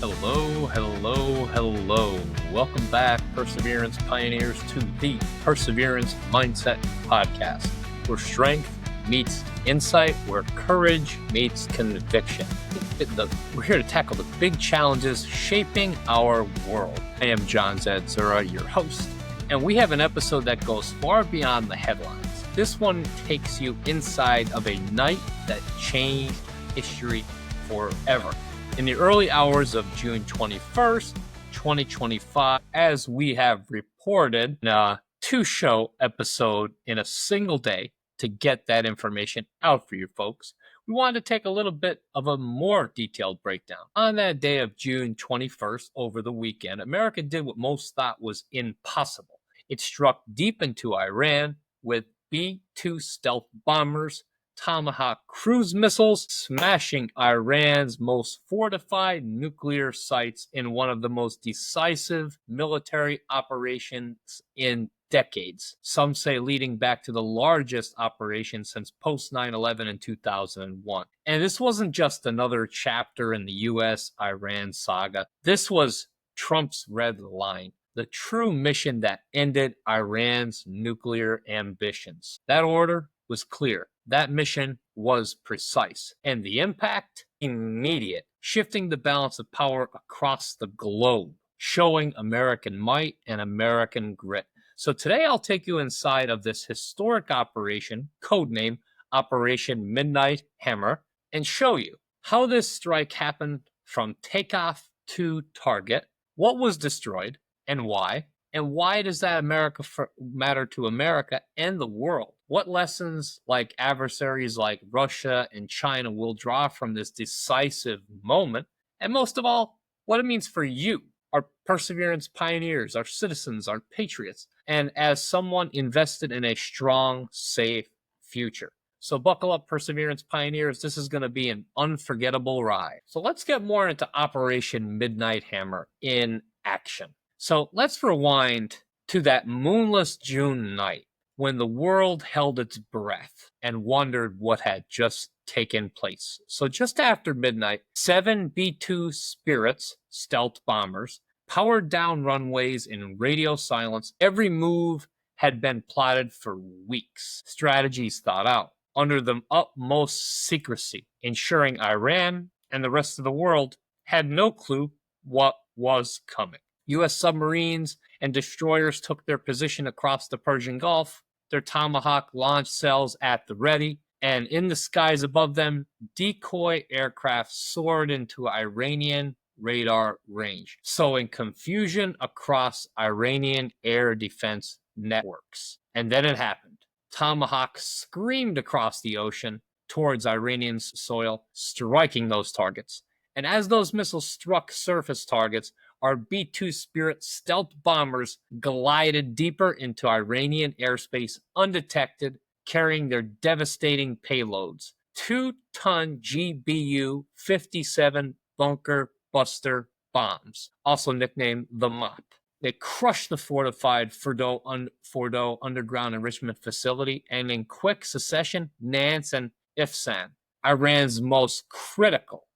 Hello, hello, hello. Welcome back, Perseverance Pioneers, to the Perseverance Mindset Podcast, where strength meets insight, where courage meets conviction. We're here to tackle the big challenges shaping our world. I am John Zadzura, your host, and we have an episode that goes far beyond the headlines. This one takes you inside of a night that changed history forever. In the early hours of June 21st, 2025, as we have reported in a two-show episode in a single day to get that information out for you folks, we wanted to take a little bit of a more detailed breakdown. On that day of June 21st, over the weekend, America did what most thought was impossible. It struck deep into Iran with B-2 stealth bombers, Tomahawk cruise missiles, smashing Iran's most fortified nuclear sites in one of the most decisive military operations in decades. Some say leading back to the largest operation since post 9/11 in 2001. And this wasn't just another chapter in the U.S.-Iran saga. This was Trump's red line, the true mission that ended Iran's nuclear ambitions. That order was clear. That mission was precise, and the impact, immediate, shifting the balance of power across the globe, showing American might and American grit. So today I'll take you inside of this historic operation, codename Operation Midnight Hammer, and show you how this strike happened from takeoff to target, what was destroyed, and why does that matter to America and the world? What lessons like adversaries like Russia and China will draw from this decisive moment? And most of all, what it means for you, our perseverance pioneers, our citizens, our patriots, and as someone invested in a strong, safe future. So buckle up, perseverance pioneers. This is going to be an unforgettable ride. So let's get more into Operation Midnight Hammer in action. So let's rewind to that moonless June night when the world held its breath and wondered what had just taken place. So just after midnight, 7 B-2 Spirits, stealth bombers, powered down runways in radio silence. Every move had been plotted for weeks, strategies thought out, under the utmost secrecy, ensuring Iran and the rest of the world had no clue what was coming. U.S. submarines and destroyers took their position across the Persian Gulf, their Tomahawk launch cells at the ready, and in the skies above them, decoy aircraft soared into Iranian radar range, sowing confusion across Iranian air defense networks. And then it happened. Tomahawk screamed across the ocean towards Iranian soil, striking those targets. And as those missiles struck surface targets, our B-2 Spirit stealth bombers glided deeper into Iranian airspace undetected, carrying their devastating payloads. 2-ton GBU-57 bunker buster bombs, also nicknamed the MOP. They crushed the fortified Fordo underground enrichment facility, and in quick succession, Nance and Ifsan, Iran's most critical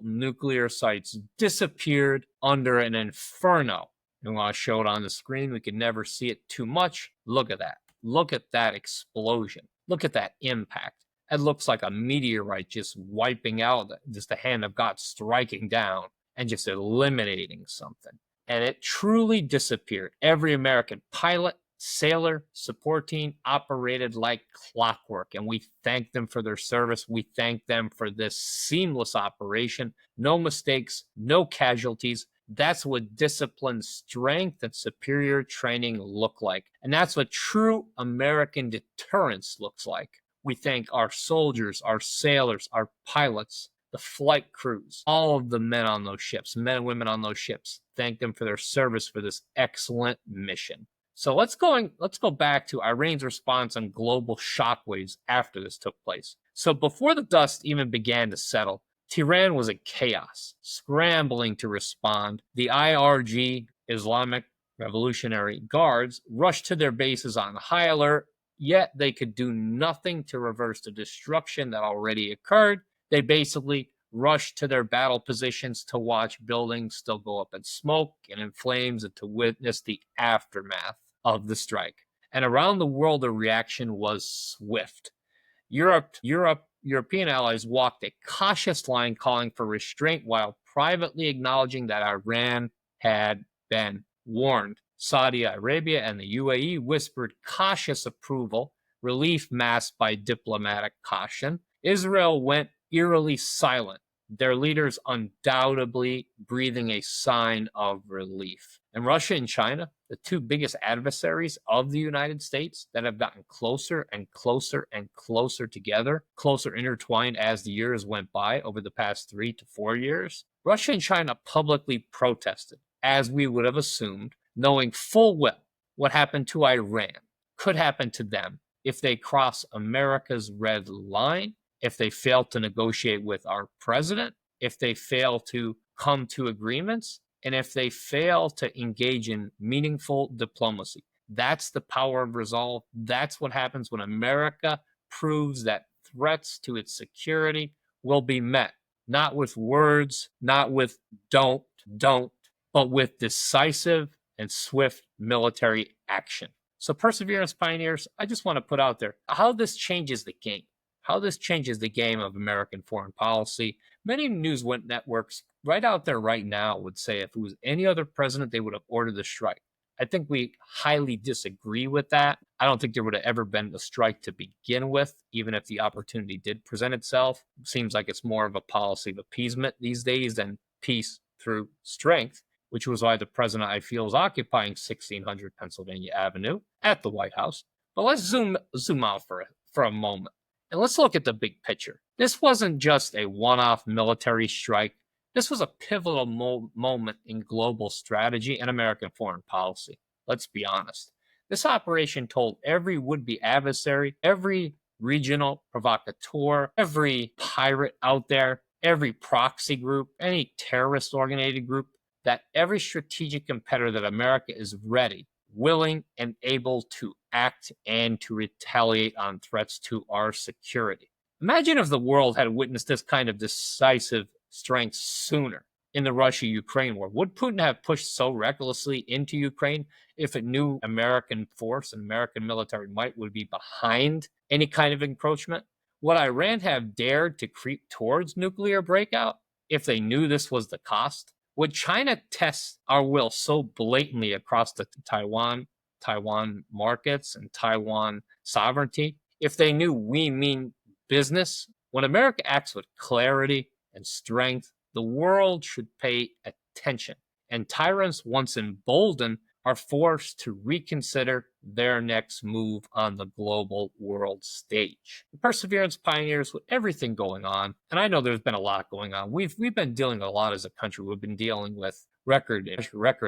nuclear sites, disappeared under an inferno. You want to show it on the screen? We can never see it too much. Look at that. Look at that explosion. Look at that impact. It looks like a meteorite just wiping out, just the hand of God striking down and just eliminating something. And it truly disappeared. Every American pilot, sailor, support team operated like clockwork, and we thank them for their service. We thank them for this seamless operation. No mistakes, no casualties. That's what discipline, strength, and superior training look like. And that's what true American deterrence looks like. We thank our soldiers, our sailors, our pilots, the flight crews, all of the men on those ships, men and women on those ships. Thank them for their service for this excellent mission. So let's go back to Iran's response on global shockwaves after this took place. So before the dust even began to settle, Tehran was in chaos, scrambling to respond. The IRG, Islamic Revolutionary Guards, rushed to their bases on high alert, yet they could do nothing to reverse the destruction that already occurred. They basically rushed to their battle positions to watch buildings still go up in smoke and in flames and to witness the aftermath of the strike. And around the world, the reaction was swift. European allies walked a cautious line calling for restraint while privately acknowledging that Iran had been warned. Saudi Arabia and the UAE whispered cautious approval, relief masked by diplomatic caution. Israel went eerily silent, their leaders undoubtedly breathing a sign of relief. And Russia and China, the two biggest adversaries of the United States that have gotten closer and closer and closer together, closer intertwined as the years went by over the past 3 to 4 years, Russia and China publicly protested, as we would have assumed, knowing full well what happened to Iran could happen to them if they cross America's red line, if they fail to negotiate with our president, if they fail to come to agreements, and if they fail to engage in meaningful diplomacy. That's the power of resolve. That's what happens when America proves that threats to its security will be met, not with words, not with don't, but with decisive and swift military action. So Perseverance Pioneers, I just want to put out there how this changes the game. How this changes the game of American foreign policy. Many news networks right out there right now would say if it was any other president, they would have ordered the strike. I think we highly disagree with that. I don't think there would have ever been a strike to begin with, even if the opportunity did present itself. It seems like it's more of a policy of appeasement these days than peace through strength, which was why the president, I feel, is occupying 1600 Pennsylvania Avenue at the White House. But let's zoom out for a moment. And let's look at the big picture. This wasn't just a one-off military strike. This was a pivotal moment in global strategy and American foreign policy. Let's be honest. This operation told every would-be adversary, every regional provocateur, every pirate out there, every proxy group, any terrorist-oriented group, that every strategic competitor that America is ready, willing, and able to act and to retaliate on threats to our security. Imagine if the world had witnessed this kind of decisive strength sooner in the Russia-Ukraine war. Would Putin have pushed so recklessly into Ukraine if it knew American force and American military might would be behind any kind of encroachment? Would Iran have dared to creep towards nuclear breakout if they knew this was the cost? Would China test our will so blatantly across the Taiwan markets and Taiwan sovereignty if they knew we mean business? When America acts with clarity and strength, the world should pay attention. And tyrants, once emboldened, are forced to reconsider their next move on the global world stage. The Perseverance Pioneers, with everything going on, and I know there's been a lot going on. We've been dealing a lot as a country. We've been dealing with record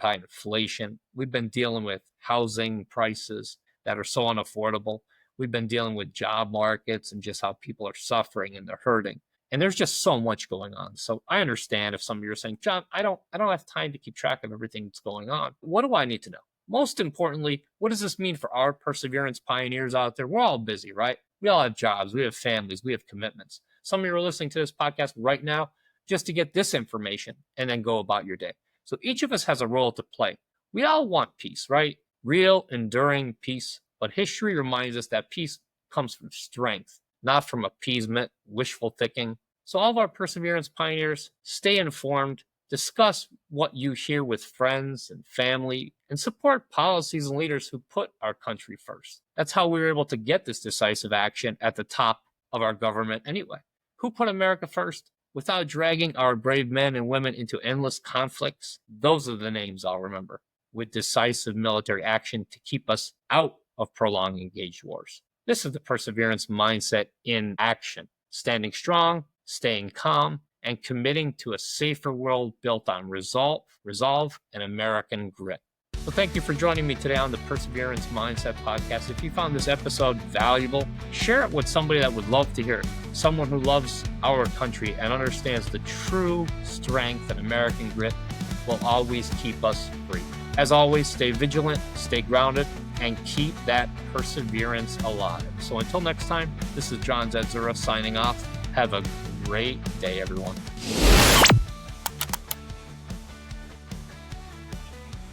high inflation. We've been dealing with housing prices that are so unaffordable. We've been dealing with job markets and just how people are suffering and they're hurting. And there's just so much going on. So I understand if some of you are saying, John, I don't have time to keep track of everything that's going on. What do I need to know? Most importantly, what does this mean for our Perseverance Pioneers out there? We're all busy, right? We all have jobs, we have families, we have commitments. Some of you are listening to this podcast right now just to get this information and then go about your day. So each of us has a role to play. We all want peace, right? Real, enduring peace. But history reminds us that peace comes from strength, not from appeasement, wishful thinking. So all of our Perseverance Pioneers, stay informed, discuss what you hear with friends and family, and support policies and leaders who put our country first. That's how we were able to get this decisive action at the top of our government anyway. Who put America first? Without dragging our brave men and women into endless conflicts, those are the names I'll remember, with decisive military action to keep us out of prolonged engaged wars. This is the Perseverance mindset in action, standing strong, staying calm, and committing to a safer world built on resolve, and American grit. So thank you for joining me today on the Perseverance Mindset Podcast. If you found this episode valuable, share it with somebody that would love to hear it. Someone who loves our country and understands the true strength and American grit will always keep us free. As always, stay vigilant, stay grounded, and keep that perseverance alive. So until next time, this is John Zedzura signing off. Have a great day, everyone.